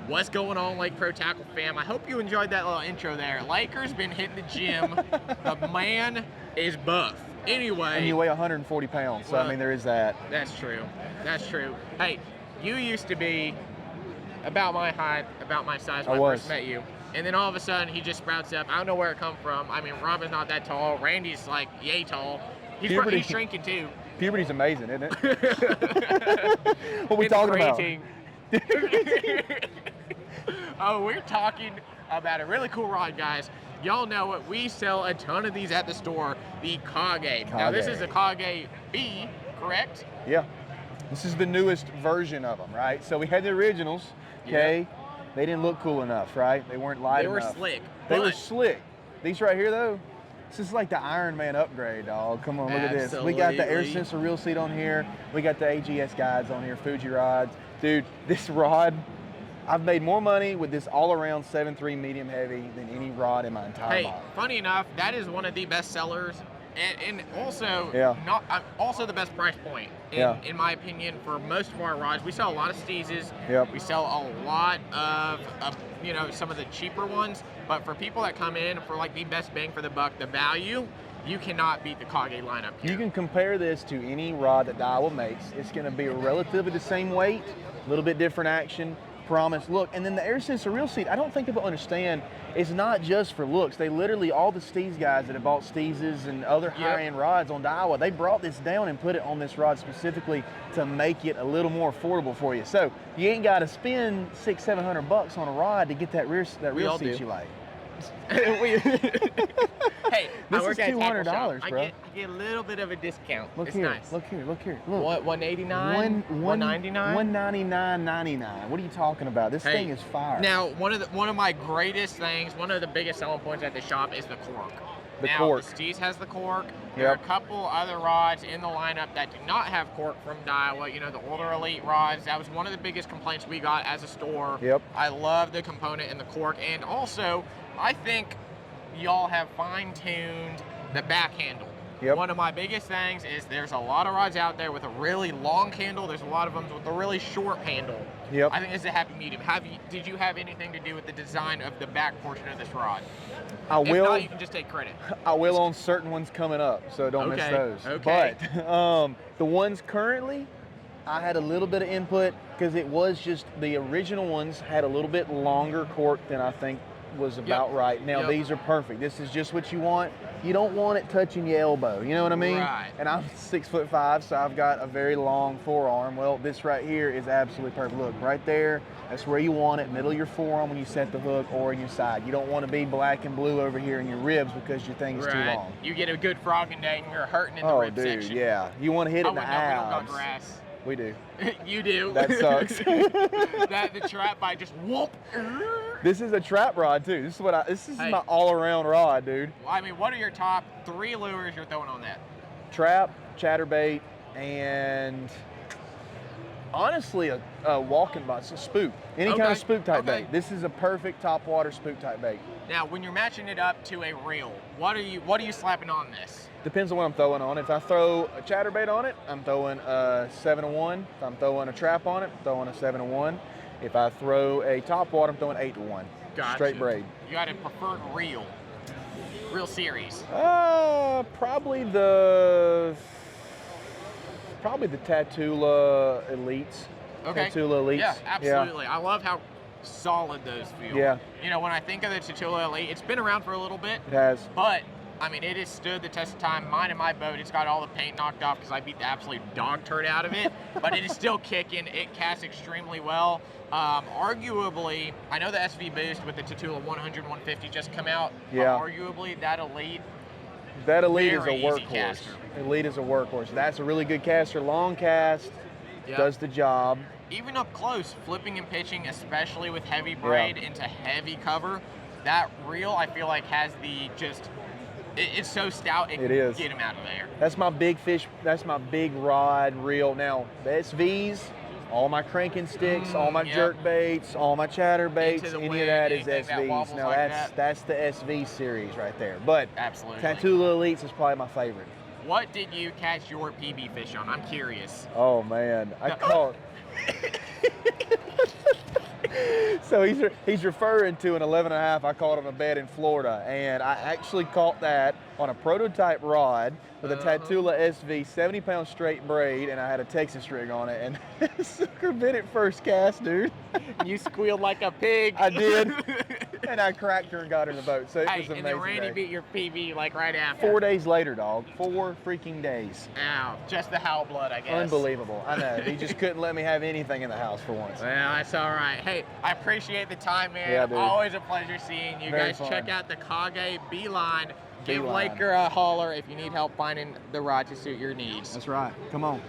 What's going on, Lake Pro Tackle fam? I hope you enjoyed that little intro there. Laker's been hitting the gym. The man is buff. Anyway. And you weigh 140 pounds, so well, I mean, there is that. That's true. That's true. Hey, you used to be about my height, about my size when I first met you. And then all of a sudden, he just sprouts up. I don't know where it come from. I mean, Robin's not that tall. Randy's like yay tall. He's shrinking too. Puberty's amazing, isn't it? What we talking about? Oh, we're talking about a really cool rod, guys. Y'all know it. We sell a ton of these at the store. The Kage. Now, this is the Kage B, correct? Yeah. This is the newest version of them, right? So we had the originals, okay? Yep. They didn't look cool enough, right? They weren't light enough. They were slick. They were slick. These right here, though, this is like the Iron Man upgrade, dog. Come on, look at this. We got the air sensor reel seat on here. We got the AGS guides on here, Fuji rods. Dude, this rod, I've made more money with this all-around 7.3 medium heavy than any rod in my entire body. Funny enough, that is one of the best sellers, and also also the best price point, in my opinion, for most of our rods. We sell a lot of Steezes. Yep. We sell a lot of some of the cheaper ones, but for people that come in for like the best bang for the buck, the value, you cannot beat the Kage lineup here. You can compare this to any rod that Daiwa makes. It's going to be relatively the same weight, a little bit different action, promise, look. And then the air sensor reel seat, I don't think people understand, it's not just for looks. They literally, all the Steez guys that have bought Steezes and other high-end rods on Daiwa, they brought this down and put it on this rod specifically to make it a little more affordable for you. So you ain't got to spend $600-700 on a rod to get that rear seat you like. Hey, this is $200, bro. I get a little bit of a discount. Look it's here, nice. look here. Look. What, $189? $199? $199.99. What are you talking about? This thing is fire. Now, one of my greatest things, one of the biggest selling points at the shop is the cork. The cork. The Steez has the cork. There are a couple other rods in the lineup that do not have cork from Daiwa. You know, the older Elite rods. That was one of the biggest complaints we got as a store. Yep. I love the component in the cork, and also I think y'all have fine-tuned the back handle. Yep. One of my biggest things is there's a lot of rods out there with a really long handle. There's a lot of them with a really short handle. Yep. I think it's a happy medium. Did you have anything to do with the design of the back portion of this rod? I will. If not, you can just take credit. I will on certain ones coming up, so don't miss those. Okay. But the ones currently, I had a little bit of input because it was just the original ones had a little bit longer cork than I think was about right. Now these are perfect. This is just what you want. You don't want it touching your elbow. You know what I mean? Right. And I'm 6'5", so I've got a very long forearm. Well, this right here is absolutely perfect. Look, right there. That's where you want it, middle of your forearm when you set the hook or in your side. You don't want to be black and blue over here in your ribs because your thing is too long. You get a good frogging day and you're hurting in the rib section. Oh, dude, yeah. You want to hit it in the abs. We don't got grass. We do. You do. That sucks. The trap bite just whoop. This is a trap rod too. This is my all-around rod, dude. Well, I mean, what are your top 3 lures you're throwing on that? Trap, chatterbait, and honestly a walking box, a spook. Any kind of spook type bait. This is a perfect topwater spook type bait. Now, when you're matching it up to a reel, what are you slapping on this? Depends on what I'm throwing on. If I throw a chatterbait on it, I'm throwing a 7-1. If I'm throwing a trap on it, I'm throwing a 7-1. If I throw a topwater, I'm throwing 8-1. Gotcha. Straight braid. You got a preferred reel series? Probably the Tatula Elites. Okay. Tatula Elites. Yeah, absolutely. Yeah. I love how solid those feel. Yeah. You know, when I think of the Tatula Elite, it's been around for a little bit. It has. But I mean, it has stood the test of time. Mine and my boat, it's got all the paint knocked off because I beat the absolute dog turd out of it. But it is still kicking. It casts extremely well. Arguably, I know the SV Boost with the Tatula 100, 150 just come out. Yeah. Arguably, that Elite is a workhorse. Elite is a workhorse. That's a really good caster. Long cast, does the job. Even up close, flipping and pitching, especially with heavy braid into heavy cover, that reel I feel like has the just. It's so stout, it can get him out of there. That's my big fish, that's my big rod reel. Now, the SVs, all my cranking sticks, all my jerk baits, all my chatter baits, any of that is SVs. Now, that's the SV series right there. But absolutely, Tatula Elites is probably my favorite. What did you catch your PB fish on? I'm curious. Oh, man. I caught... So he's referring to an 11.5 I caught on a bed in Florida, and I actually caught that on a prototype rod with a Tatula SV 70-pound straight braid, and I had a Texas rig on it, and sucker bit it first cast, dude. You squealed like a pig. I did, and I cracked her and got her in the boat. So it was amazing. And then Randy beat your PB like right after. 4 days later, dog. 4 freaking days. Ow, just the Howell blood, I guess. Unbelievable. I know. He just couldn't let me have anything in the house for once. Well, that's all right. Hey, I appreciate the time, man. Yeah, dude. Always a pleasure seeing you. Very guys fun. check out the Kage Beeline. Give Beeline. Laker a holler if you need help finding the rod to suit your needs. That's right. Come on.